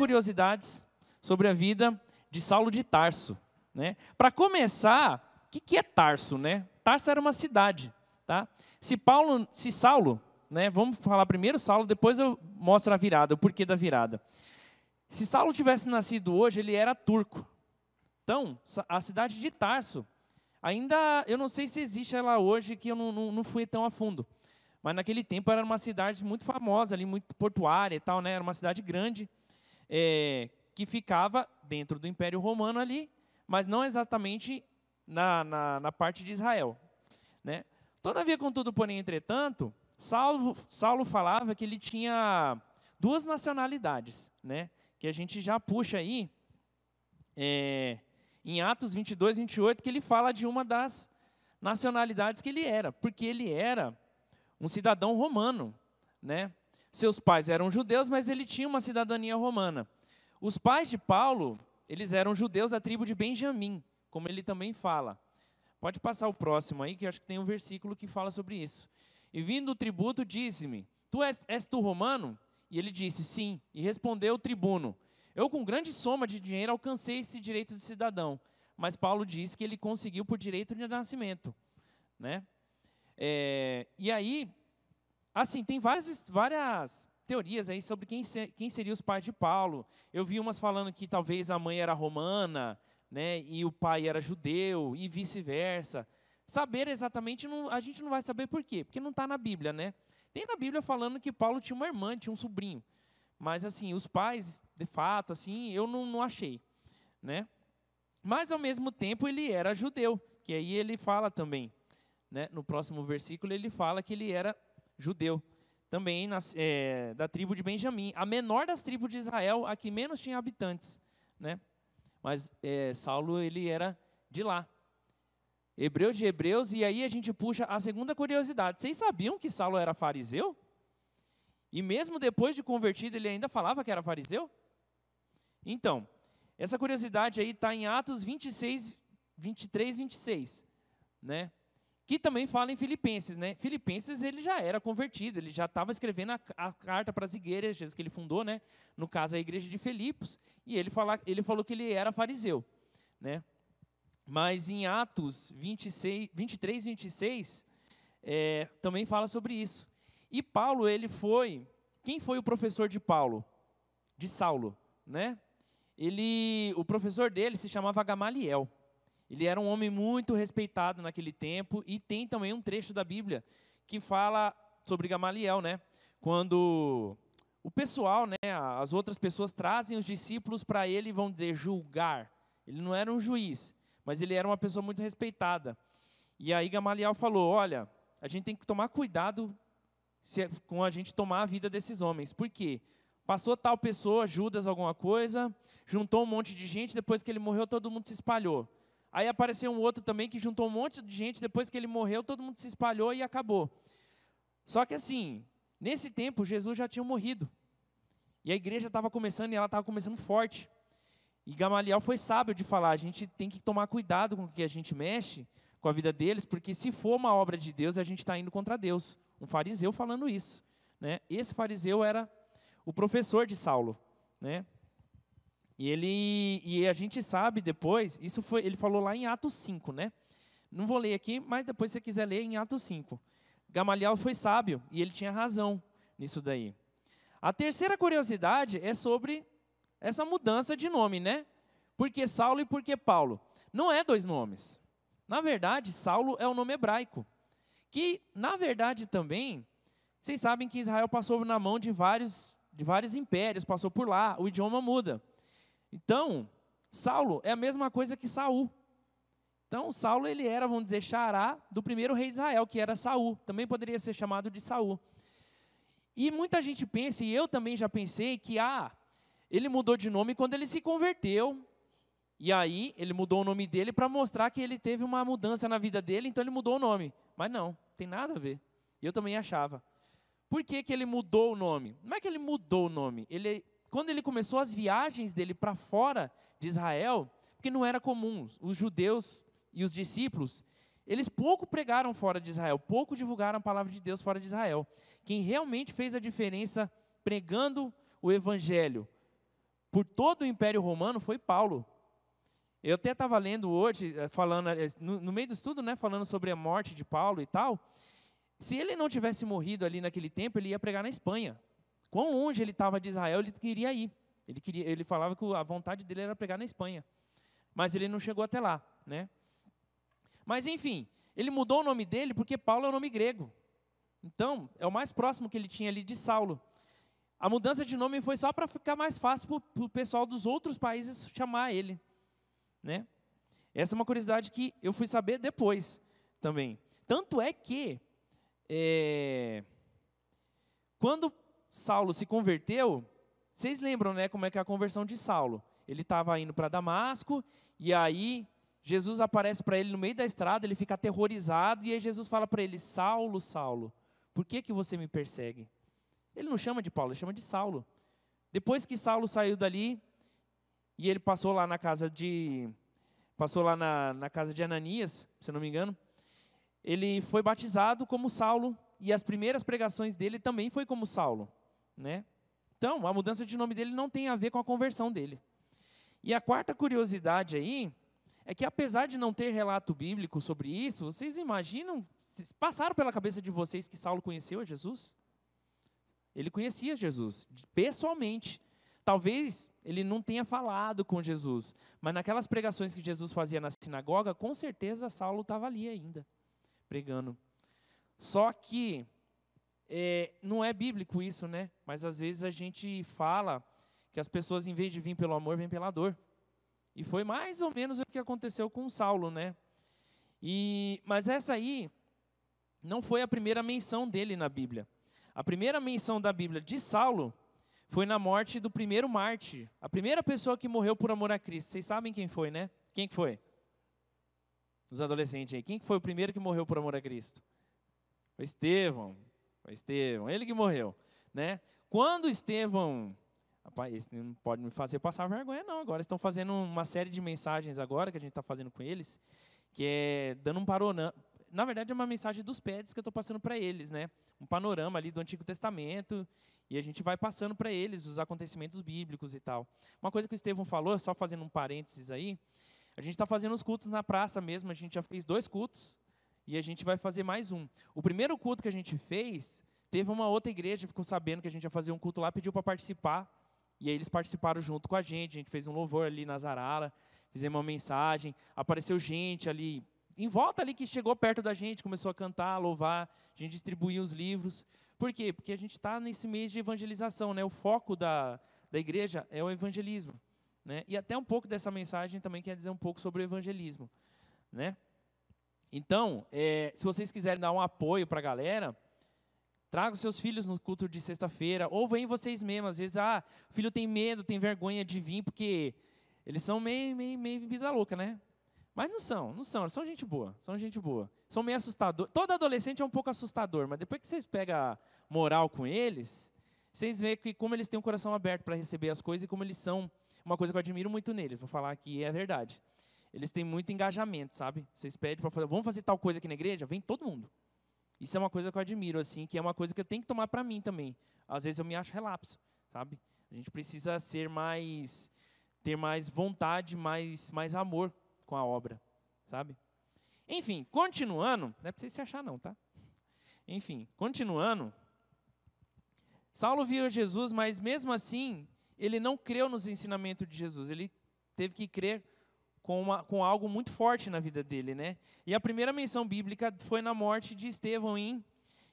curiosidades sobre a vida de Saulo de Tarso, né? Para começar, o que é Tarso, né? Tarso era uma cidade, tá? Se Saulo, né? Vamos falar primeiro Saulo, depois eu mostro a virada, o porquê da virada. Se Saulo tivesse nascido hoje, ele era turco. Então, a cidade de Tarso, ainda, eu não sei se existe ela hoje, que eu não fui tão a fundo. Mas naquele tempo era uma cidade muito famosa, ali, muito portuária e tal, né? Era uma cidade grande, que ficava dentro do Império Romano ali, mas não exatamente na parte de Israel, né? Todavia, contudo, porém, entretanto, Saulo falava que ele tinha duas nacionalidades, né? Que a gente já puxa aí, em Atos 22, 28, que ele fala de uma das nacionalidades que ele era, porque ele era um cidadão romano, né? Seus pais eram judeus, mas ele tinha uma cidadania romana. Os pais de Paulo, eles eram judeus da tribo de Benjamim, como ele também fala. Pode passar o próximo aí, que eu acho que tem um versículo que fala sobre isso. E vindo o tributo, disse-me, és tu romano? E ele disse, sim. E respondeu o tribuno, eu com grande soma de dinheiro alcancei esse direito de cidadão. Mas Paulo disse que ele conseguiu por direito de nascimento, né? E aí, assim, tem várias teorias aí sobre quem seria os pais de Paulo. Eu vi umas falando que talvez a mãe era romana, né, e o pai era judeu, e vice-versa. Saber exatamente, a gente não vai saber por quê, porque não está na Bíblia, né? Tem na Bíblia falando que Paulo tinha uma irmã, tinha um sobrinho. Mas, assim, os pais, de fato, assim, eu não achei, né? Mas, ao mesmo tempo, ele era judeu, que aí ele fala também, né? No próximo versículo, ele fala que ele era judeu, também da tribo de Benjamim, a menor das tribos de Israel, a que menos tinha habitantes, né? Mas Saulo, ele era de lá. Hebreus de Hebreus, e aí a gente puxa a segunda curiosidade. Vocês sabiam que Saulo era fariseu? E mesmo depois de convertido, ele ainda falava que era fariseu? Então, essa curiosidade aí está em Atos 26, 23, 26, né? Que também fala em Filipenses, né? Filipenses, ele já era convertido, ele já estava escrevendo a carta para as igrejas que ele fundou, né? No caso, a igreja de Filipos, e ele falou que ele era fariseu, né? Mas em Atos 26, 23, 26, também fala sobre isso. E Paulo, quem foi o professor de Paulo? De Saulo, né? O professor dele se chamava Gamaliel. Ele era um homem muito respeitado naquele tempo, e tem também um trecho da Bíblia que fala sobre Gamaliel, né? Quando o pessoal, né, as outras pessoas trazem os discípulos para ele, vão dizer, julgar. Ele não era um juiz, mas ele era uma pessoa muito respeitada. E aí Gamaliel falou, olha, a gente tem que tomar cuidado com a gente tomar a vida desses homens. Por quê? Passou tal pessoa, Judas alguma coisa, juntou um monte de gente, depois que ele morreu todo mundo se espalhou. Aí apareceu um outro também que juntou um monte de gente, depois que ele morreu todo mundo se espalhou e acabou. Só que assim, nesse tempo Jesus já tinha morrido. E a igreja estava começando, e ela estava começando forte. E Gamaliel foi sábio de falar, a gente tem que tomar cuidado com o que a gente mexe, com a vida deles, porque se for uma obra de Deus, a gente está indo contra Deus. Um fariseu falando isso, né? Esse fariseu era o professor de Saulo, né? E a gente sabe depois, ele falou lá em Atos 5, né? Não vou ler aqui, mas depois se você quiser ler em Atos 5. Gamaliel foi sábio, e ele tinha razão nisso daí. A terceira curiosidade é sobre essa mudança de nome, né? Por que Saulo e por que Paulo? Não é dois nomes. Na verdade, Saulo é um nome hebraico, que, na verdade, também, vocês sabem que Israel passou na mão de vários impérios, passou por lá, o idioma muda. Então, Saulo é a mesma coisa que Saul. Então, Saulo, ele era, vamos dizer, xará do primeiro rei de Israel, que era Saul. Também poderia ser chamado de Saul. E muita gente pensa, e eu também já pensei, que ele mudou de nome quando ele se converteu. E aí, ele mudou o nome dele para mostrar que ele teve uma mudança na vida dele, então ele mudou o nome. Mas não, tem nada a ver. Eu também achava. Por que ele mudou o nome? Não é que ele mudou o nome. Quando ele começou as viagens dele para fora de Israel, porque não era comum, os judeus e os discípulos, eles pouco pregaram fora de Israel, pouco divulgaram a palavra de Deus fora de Israel. Quem realmente fez a diferença pregando o evangelho por todo o Império Romano foi Paulo. Eu até estava lendo hoje, falando, no meio do estudo, né, falando sobre a morte de Paulo e tal. Se ele não tivesse morrido ali naquele tempo, ele ia pregar na Espanha. Quão longe ele estava de Israel, ele queria ir. Ele falava que a vontade dele era pregar na Espanha. Mas ele não chegou até lá, né? Mas, enfim, ele mudou o nome dele porque Paulo é um nome grego. Então, é o mais próximo que ele tinha ali de Saulo. A mudança de nome foi só para ficar mais fácil para o pessoal dos outros países chamar ele, né? Essa é uma curiosidade que eu fui saber depois também. Tanto é que, quando Saulo se converteu, vocês lembram, né, como é que é a conversão de Saulo? Ele estava indo para Damasco, e aí Jesus aparece para ele no meio da estrada, ele fica aterrorizado, e aí Jesus fala para ele, Saulo, Saulo, por que você me persegue? Ele não chama de Paulo, ele chama de Saulo. Depois que Saulo saiu dali, e ele passou lá na casa de Ananias, se eu não me engano, ele foi batizado como Saulo, e as primeiras pregações dele também foi como Saulo, né? Então, a mudança de nome dele não tem a ver com a conversão dele. E a quarta curiosidade aí, é que apesar de não ter relato bíblico sobre isso, vocês imaginam, passaram pela cabeça de vocês que Saulo conheceu a Jesus? Ele conhecia Jesus, pessoalmente. Talvez ele não tenha falado com Jesus, mas naquelas pregações que Jesus fazia na sinagoga, com certeza Saulo estava ali ainda, pregando. Só que não é bíblico isso, né? Mas às vezes a gente fala que as pessoas, em vez de vir pelo amor, vêm pela dor. E foi mais ou menos o que aconteceu com Saulo, né? Mas essa aí não foi a primeira menção dele na Bíblia. A primeira menção da Bíblia de Saulo foi na morte do primeiro mártir. A primeira pessoa que morreu por amor a Cristo. Vocês sabem quem foi, né? Quem que foi? Os adolescentes aí. Quem que foi o primeiro que morreu por amor a Cristo? Foi Estevão. Foi Estevão. Ele que morreu, né? Quando Estevão... Rapaz, esse não pode me fazer passar vergonha, não. Agora estão fazendo uma série de mensagens agora, que a gente está fazendo com eles, que é dando um panorama. Na verdade, é uma mensagem dos PEDs que eu estou passando para eles, né? Um panorama ali do Antigo Testamento, e a gente vai passando para eles os acontecimentos bíblicos e tal. Uma coisa que o Estevão falou, só fazendo um parênteses aí, a gente está fazendo os cultos na praça mesmo, a gente já fez 2 cultos, e a gente vai fazer mais um. O primeiro culto que a gente fez, teve uma outra igreja, ficou sabendo que a gente ia fazer um culto lá, pediu para participar, e aí eles participaram junto com a gente fez um louvor ali na Zarara, fizemos uma mensagem, apareceu gente ali, em volta ali que chegou perto da gente, começou a cantar, a louvar, a gente distribuiu os livros. Por quê? Porque a gente está nesse mês de evangelização, né? O foco da igreja é o evangelismo, né? E até um pouco dessa mensagem também quer dizer um pouco sobre o evangelismo, né? Então, se vocês quiserem dar um apoio para a galera, traga os seus filhos no culto de sexta-feira, ou vem vocês mesmos. Às vezes, o filho tem medo, tem vergonha de vir, porque eles são meio vida louca, né? Mas não são, eles são gente boa, São meio assustadores. Todo adolescente é um pouco assustador, mas depois que vocês pegam a moral com eles, vocês veem que como eles têm um coração aberto para receber as coisas e como eles são, uma coisa que eu admiro muito neles, vou falar que é verdade. Eles têm muito engajamento, sabe? Vocês pedem para fazer, vamos fazer tal coisa aqui na igreja? Vem todo mundo. Isso é uma coisa que eu admiro, assim, que é uma coisa que eu tenho que tomar para mim também. Às vezes eu me acho relapso, sabe? A gente precisa ter mais vontade, mais amor com a obra, sabe? Enfim, continuando, não é para vocês se achar não, tá? Enfim, continuando, Saulo viu Jesus, mas mesmo assim, ele não creu nos ensinamentos de Jesus, ele teve que crer com algo muito forte na vida dele, né? E a primeira menção bíblica foi na morte de Estevão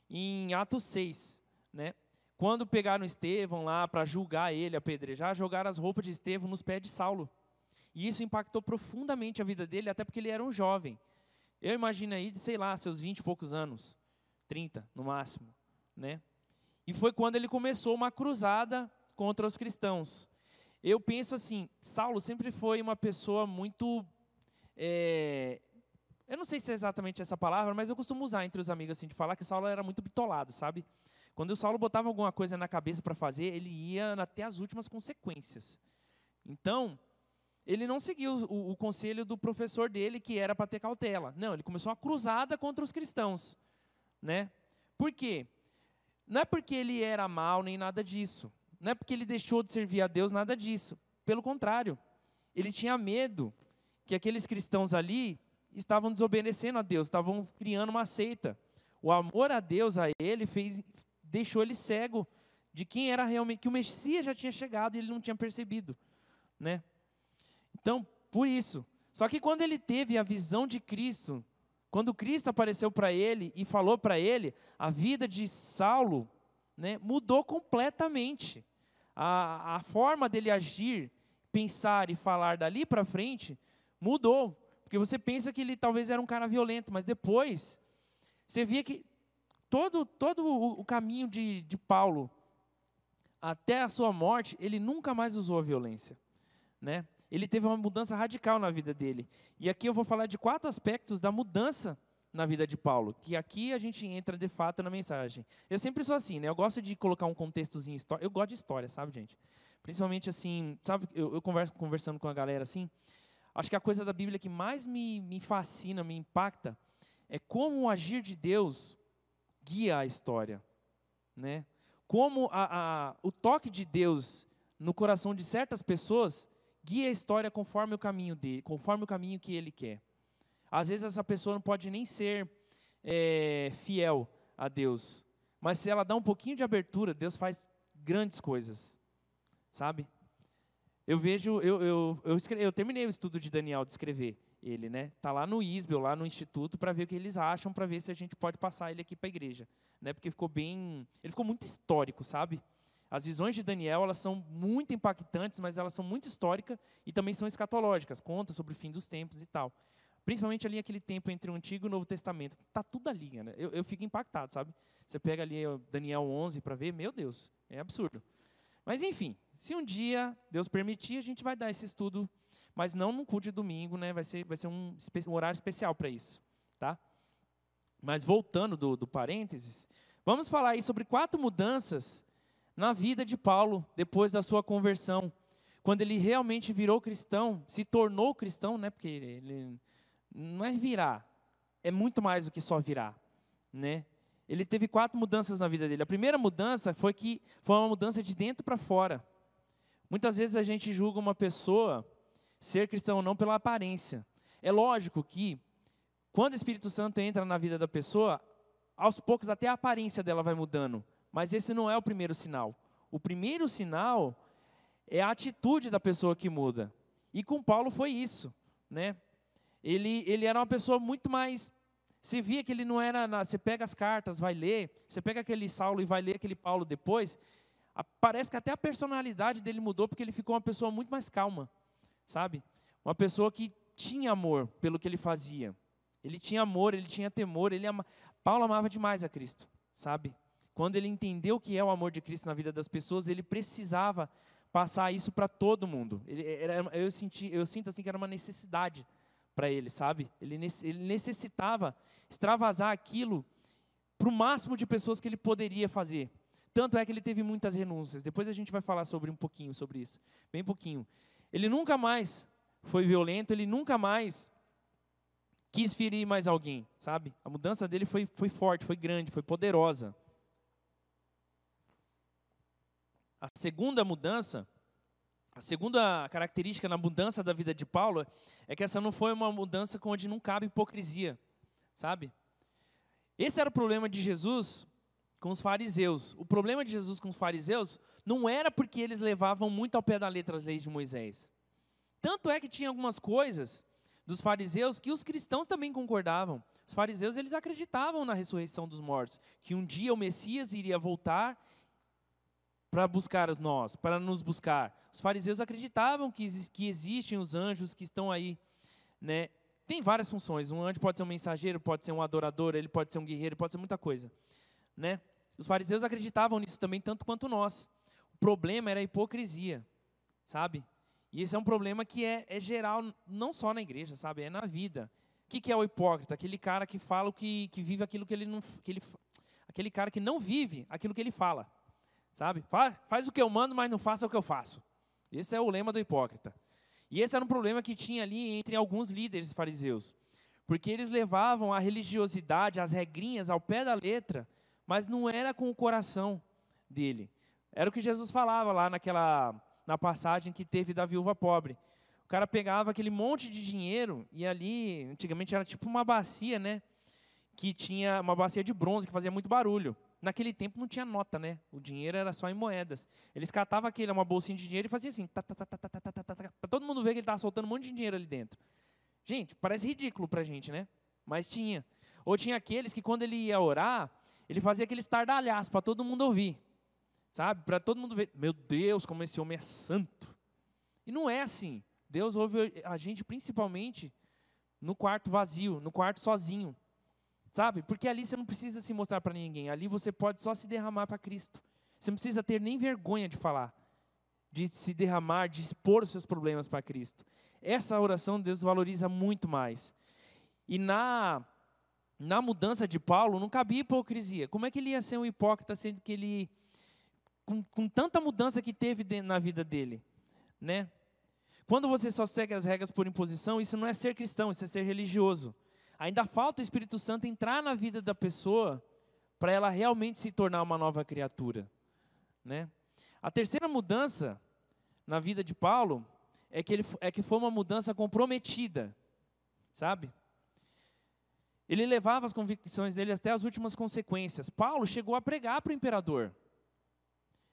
em Atos 6, né? Quando pegaram Estevão lá para julgar ele, apedrejar, jogaram as roupas de Estevão nos pés de Saulo. E isso impactou profundamente a vida dele, até porque ele era um jovem. Eu imagino aí, sei lá, seus 20 e poucos anos, 30 no máximo, né? E foi quando ele começou uma cruzada contra os cristãos. Eu penso assim, Saulo sempre foi uma pessoa muito, eu não sei se é exatamente essa palavra, mas eu costumo usar entre os amigos assim, de falar que Saulo era muito bitolado, sabe? Quando o Saulo botava alguma coisa na cabeça para fazer, ele ia até as últimas consequências. Então, ele não seguiu o conselho do professor dele, que era para ter cautela. Não, ele começou uma cruzada contra os cristãos, né? Por quê? Não é porque ele era mau nem nada disso. Não é porque ele deixou de servir a Deus, nada disso. pelo contrário, ele tinha medo que aqueles cristãos ali estavam desobedecendo a Deus, estavam criando uma seita. O amor a Deus, a ele, deixou ele cego de quem era realmente, que o Messias já tinha chegado e ele não tinha percebido, né? Então, por isso. Só que quando ele teve a visão de Cristo, quando Cristo apareceu para ele e falou para ele, a vida de Saulo, né, mudou completamente. A forma dele agir, pensar e falar dali para frente mudou. Porque você pensa que ele talvez era um cara violento, mas depois você via que todo o caminho de Paulo até a sua morte, ele nunca mais usou a violência, né? Ele teve uma mudança radical na vida dele. E aqui eu vou falar de 4 aspectos da mudança na vida de Paulo, que aqui a gente entra de fato na mensagem. Eu sempre sou assim, né? Eu gosto de colocar um contextozinho histórico. Eu gosto de história, sabe, gente? Principalmente assim, sabe, eu conversando com a galera assim, acho que a coisa da Bíblia que mais me fascina, me impacta, é como o agir de Deus guia a história, né? Como o toque de Deus no coração de certas pessoas guia a história conforme o caminho dele, conforme o caminho que ele quer. Às vezes essa pessoa não pode nem ser fiel a Deus, mas se ela dá um pouquinho de abertura, Deus faz grandes coisas, sabe? Eu vejo, eu terminei o estudo de Daniel, de escrever ele, né? Tá lá no ISBEL, lá no instituto, para ver o que eles acham, para ver se a gente pode passar ele aqui para a igreja, né? Porque ele ficou muito histórico, sabe? As visões de Daniel, elas são muito impactantes, mas elas são muito históricas e também são escatológicas, conta sobre o fim dos tempos e tal. Principalmente ali aquele tempo entre o Antigo e o Novo Testamento. Tá tudo ali, né? Eu fico impactado, sabe? Você pega ali Daniel 11 para ver, meu Deus, é absurdo. Mas enfim, se um dia Deus permitir, a gente vai dar esse estudo, mas não no culto de domingo, né? Vai ser um horário especial para isso, tá? Mas voltando do parênteses, vamos falar aí sobre 4 mudanças na vida de Paulo, depois da sua conversão, quando ele realmente virou cristão, se tornou cristão, né? Porque ele não é virar, é muito mais do que só virar, né? Ele teve 4 mudanças na vida dele. A primeira mudança foi uma mudança de dentro para fora. Muitas vezes a gente julga uma pessoa ser cristão ou não pela aparência. É lógico que quando o Espírito Santo entra na vida da pessoa, aos poucos até a aparência dela vai mudando. Mas esse não é o primeiro sinal. O primeiro sinal é a atitude da pessoa que muda. E com Paulo foi isso, né? Ele era uma pessoa muito mais... Você via que ele não era... Você pega as cartas, vai ler. Você pega aquele Saulo e vai ler aquele Paulo depois. Parece que até a personalidade dele mudou, porque ele ficou uma pessoa muito mais calma, sabe? Uma pessoa que tinha amor pelo que ele fazia. Ele tinha amor, ele tinha temor. Paulo amava demais a Cristo, sabe? Quando ele entendeu o que é o amor de Cristo na vida das pessoas, ele precisava passar isso para todo mundo. Eu sinto assim que era uma necessidade para ele, sabe? Ele necessitava extravasar aquilo para o máximo de pessoas que ele poderia fazer. Tanto é que ele teve muitas renúncias. Depois a gente vai falar um pouquinho sobre isso, bem pouquinho. Ele nunca mais foi violento, ele nunca mais quis ferir mais alguém, sabe? A mudança dele foi forte, foi grande, foi poderosa. A segunda mudança, a segunda característica na mudança da vida de Paulo é que essa não foi uma mudança onde não cabe hipocrisia, sabe? Esse era o problema de Jesus com os fariseus. O problema de Jesus com os fariseus não era porque eles levavam muito ao pé da letra as leis de Moisés. Tanto é que tinha algumas coisas dos fariseus que os cristãos também concordavam. Os fariseus, eles acreditavam na ressurreição dos mortos, que um dia o Messias iria voltar para buscar nós, para nos buscar. Os fariseus acreditavam que existem os anjos que estão aí, né? Tem várias funções. Um anjo pode ser um mensageiro, pode ser um adorador, ele pode ser um guerreiro, pode ser muita coisa, né? Os fariseus acreditavam nisso também, tanto quanto nós. O problema era a hipocrisia, sabe? E esse é um problema que é geral, não só na igreja, sabe? É na vida. O que é o hipócrita? Aquele cara que fala que vive aquilo que ele não... aquele cara que não vive aquilo que ele fala. Sabe? Faz o que eu mando, mas não faça o que eu faço. Esse é o lema do hipócrita. E esse era um problema que tinha ali entre alguns líderes fariseus. Porque eles levavam a religiosidade, as regrinhas ao pé da letra, mas não era com o coração dele. Era o que Jesus falava lá na passagem que teve da viúva pobre. O cara pegava aquele monte de dinheiro, e ali, antigamente era tipo uma bacia, né? Que tinha uma bacia de bronze, que fazia muito barulho. Naquele tempo não tinha nota, né? O dinheiro era só em moedas. Eles catavam uma bolsinha de dinheiro e faziam assim, para todo mundo ver que ele estava soltando um monte de dinheiro ali dentro. Gente, parece ridículo para a gente, né? Mas tinha. Ou tinha aqueles que quando ele ia orar, ele fazia aquele estardalhaço para todo mundo ouvir. Sabe? Para todo mundo ver, meu Deus, como esse homem é santo. E não é assim. Deus ouve a gente principalmente no quarto vazio, no quarto sozinho. Sabe? Porque ali você não precisa se mostrar para ninguém. Ali você pode só se derramar para Cristo. Você não precisa ter nem vergonha de falar, de se derramar, de expor os seus problemas para Cristo. Essa oração Deus valoriza muito mais. E na mudança de Paulo não cabia hipocrisia. Como é que ele ia ser um hipócrita, sendo que ele, com tanta mudança que teve na vida dele, né? Quando você só segue as regras por imposição, isso não é ser cristão, isso é ser religioso. Ainda falta o Espírito Santo entrar na vida da pessoa para ela realmente se tornar uma nova criatura, né? A terceira mudança na vida de Paulo é que foi uma mudança comprometida, sabe? Ele levava as convicções dele até as últimas consequências. Paulo chegou a pregar para o imperador.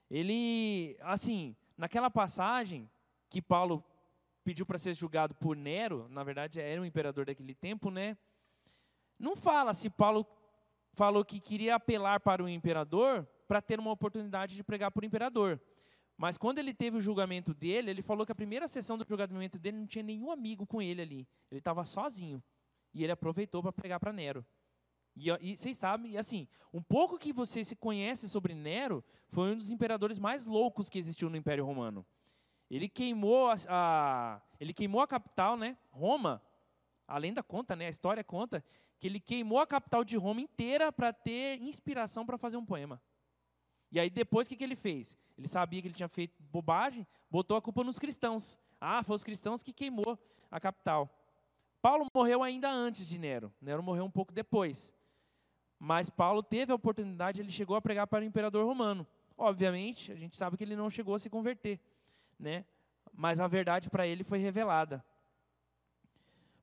Ele, assim, naquela passagem que Paulo pediu para ser julgado por Nero, na verdade era o imperador daquele tempo, né? Não fala se Paulo falou que queria apelar para o imperador para ter uma oportunidade de pregar para o imperador. Mas quando ele teve o julgamento dele, ele falou que a primeira sessão do julgamento dele não tinha nenhum amigo com ele ali. Ele estava sozinho. E ele aproveitou para pregar para Nero. E vocês sabem, assim, um pouco que você se conhece sobre Nero, foi um dos imperadores mais loucos que existiu no Império Romano. Ele queimou a capital, né, Roma. A lenda conta, né, a história conta, que ele queimou a capital de Roma inteira para ter inspiração para fazer um poema. E aí depois o que ele fez? Ele sabia que ele tinha feito bobagem, botou a culpa nos cristãos. Ah, foi os cristãos que queimou a capital. Paulo morreu ainda antes de Nero. Nero morreu um pouco depois. Mas Paulo teve a oportunidade, ele chegou a pregar para o imperador romano. Obviamente, a gente sabe que ele não chegou a se converter, né? Mas a verdade para ele foi revelada.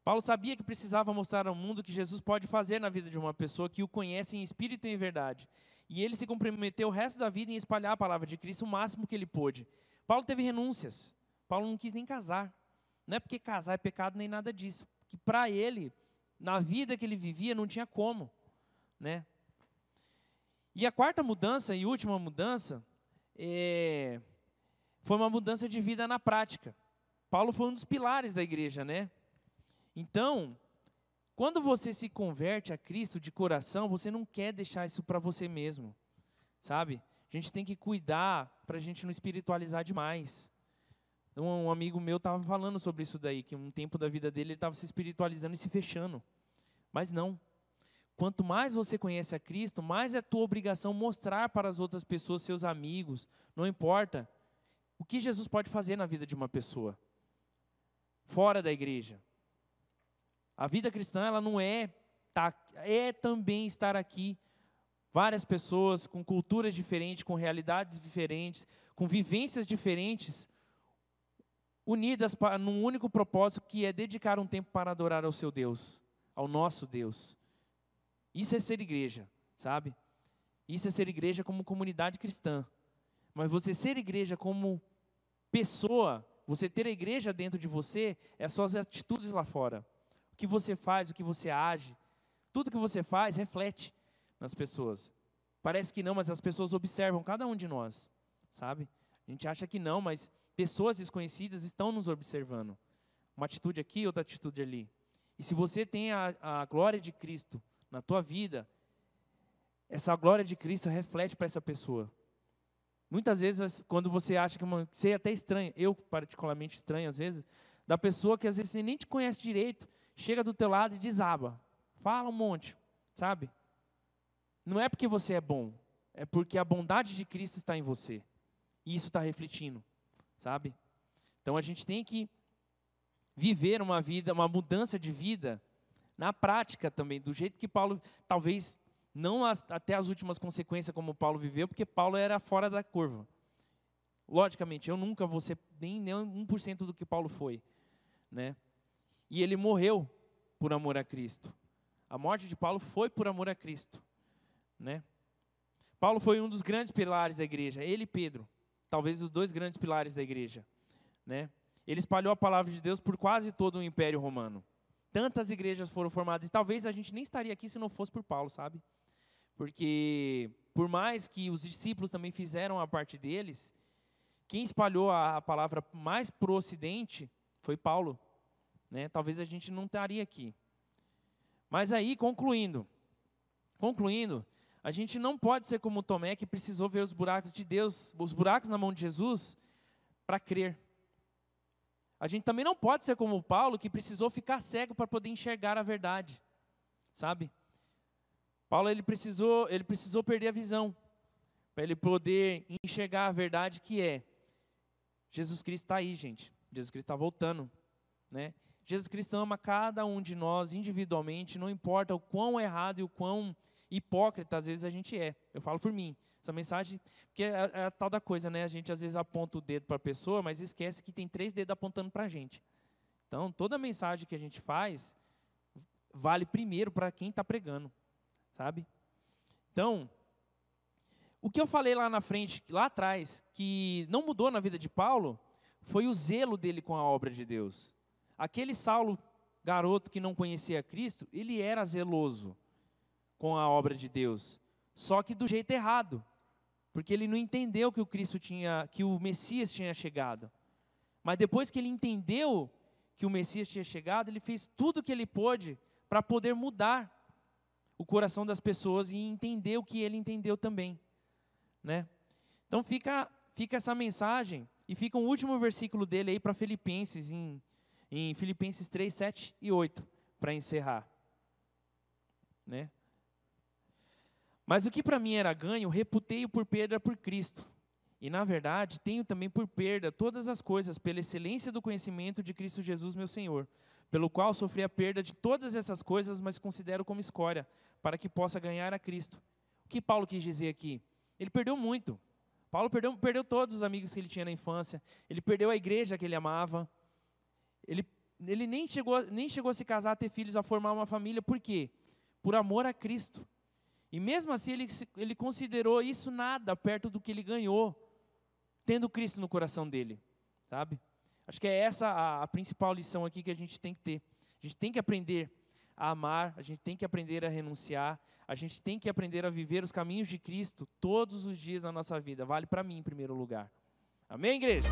Paulo sabia que precisava mostrar ao mundo que Jesus pode fazer na vida de uma pessoa que o conhece em espírito e em verdade. E ele se comprometeu o resto da vida em espalhar a palavra de Cristo o máximo que ele pôde. Paulo teve renúncias. Paulo não quis nem casar. Não é porque casar é pecado nem nada disso. Que para ele, na vida que ele vivia, não tinha como, né? E a quarta mudança e última mudança foi uma mudança de vida na prática. Paulo foi um dos pilares da igreja, né? Então, quando você se converte a Cristo de coração, você não quer deixar isso para você mesmo, sabe? A gente tem que cuidar para a gente não espiritualizar demais. Um amigo meu estava falando sobre isso daí, que um tempo da vida dele ele estava se espiritualizando e se fechando. Mas não. Quanto mais você conhece a Cristo, mais é tua obrigação mostrar para as outras pessoas, seus amigos, não importa, o que Jesus pode fazer na vida de uma pessoa, fora da igreja. A vida cristã, ela não é também estar aqui, várias pessoas com culturas diferentes, com realidades diferentes, com vivências diferentes, unidas num único propósito, que é dedicar um tempo para adorar ao seu Deus, ao nosso Deus. Isso é ser igreja, sabe? Isso é ser igreja como comunidade cristã. Mas você ser igreja como pessoa, você ter a igreja dentro de você, é as suas atitudes lá fora. O que você faz, o que você age, tudo que você faz reflete nas pessoas. Parece que não, mas as pessoas observam cada um de nós, sabe? A gente acha que não, mas pessoas desconhecidas estão nos observando. Uma atitude aqui, outra atitude ali. E se você tem a glória de Cristo na tua vida, essa glória de Cristo reflete para essa pessoa. Muitas vezes, quando você acha que você é até estranho, eu particularmente estranho às vezes, da pessoa que às vezes você nem te conhece direito, chega do teu lado e desaba, fala um monte, sabe? Não é porque você é bom, é porque a bondade de Cristo está em você. E isso está refletindo, sabe? Então a gente tem que viver uma vida, uma mudança de vida na prática também, do jeito que Paulo, talvez não até as últimas consequências como Paulo viveu, porque Paulo era fora da curva. Logicamente, eu nunca vou ser nem 1% do que Paulo foi, né? E ele morreu por amor a Cristo. A morte de Paulo foi por amor a Cristo, né? Paulo foi um dos grandes pilares da igreja, ele e Pedro, talvez os 2 grandes pilares da igreja, né? Ele espalhou a palavra de Deus por quase todo o Império Romano. Tantas igrejas foram formadas, e talvez a gente nem estaria aqui se não fosse por Paulo, sabe? Porque, por mais que os discípulos também fizeram a parte deles, quem espalhou a palavra mais para o Ocidente foi Paulo, né? Talvez a gente não estaria aqui. Mas aí, concluindo, a gente não pode ser como Tomé, que precisou ver os buracos de Deus, os buracos na mão de Jesus, para crer. A gente também não pode ser como Paulo, que precisou ficar cego para poder enxergar a verdade, sabe? Paulo, ele precisou perder a visão, para ele poder enxergar a verdade que é, Jesus Cristo está aí, gente. Jesus Cristo está voltando, né? Jesus Cristo ama cada um de nós individualmente, não importa o quão errado e o quão hipócrita às vezes a gente é. Eu falo por mim. Essa mensagem, porque é a tal da coisa, né? A gente às vezes aponta o dedo para a pessoa, mas esquece que tem 3 dedos apontando para a gente. Então, toda mensagem que a gente faz, vale primeiro para quem está pregando, sabe? Então, o que eu falei lá na frente, lá atrás, que não mudou na vida de Paulo, foi o zelo dele com a obra de Deus. Aquele Saulo, garoto que não conhecia Cristo, ele era zeloso com a obra de Deus, só que do jeito errado, porque ele não entendeu que o Messias tinha chegado. Mas depois que ele entendeu que o Messias tinha chegado, ele fez tudo o que ele pôde para poder mudar o coração das pessoas e entender o que ele entendeu também, né? Então fica essa mensagem e fica um último versículo dele aí para Filipenses, em Filipenses 3, 7 e 8, para encerrar, né? Mas o que para mim era ganho, reputei-o por perda por Cristo. E, na verdade, tenho também por perda todas as coisas, pela excelência do conhecimento de Cristo Jesus, meu Senhor, pelo qual sofri a perda de todas essas coisas, mas considero como escória, para que possa ganhar a Cristo. O que Paulo quis dizer aqui? Ele perdeu muito. Paulo perdeu todos os amigos que ele tinha na infância, ele perdeu a igreja que ele amava, ele nem chegou a se casar, a ter filhos, a formar uma família. Por quê? Por amor a Cristo. E mesmo assim ele considerou isso nada perto do que ele ganhou, tendo Cristo no coração dele, sabe? Acho que é essa a principal lição aqui que a gente tem que ter. A gente tem que aprender a amar, a gente tem que aprender a renunciar, a gente tem que aprender a viver os caminhos de Cristo todos os dias na nossa vida. Vale para mim em primeiro lugar. Amém, igreja?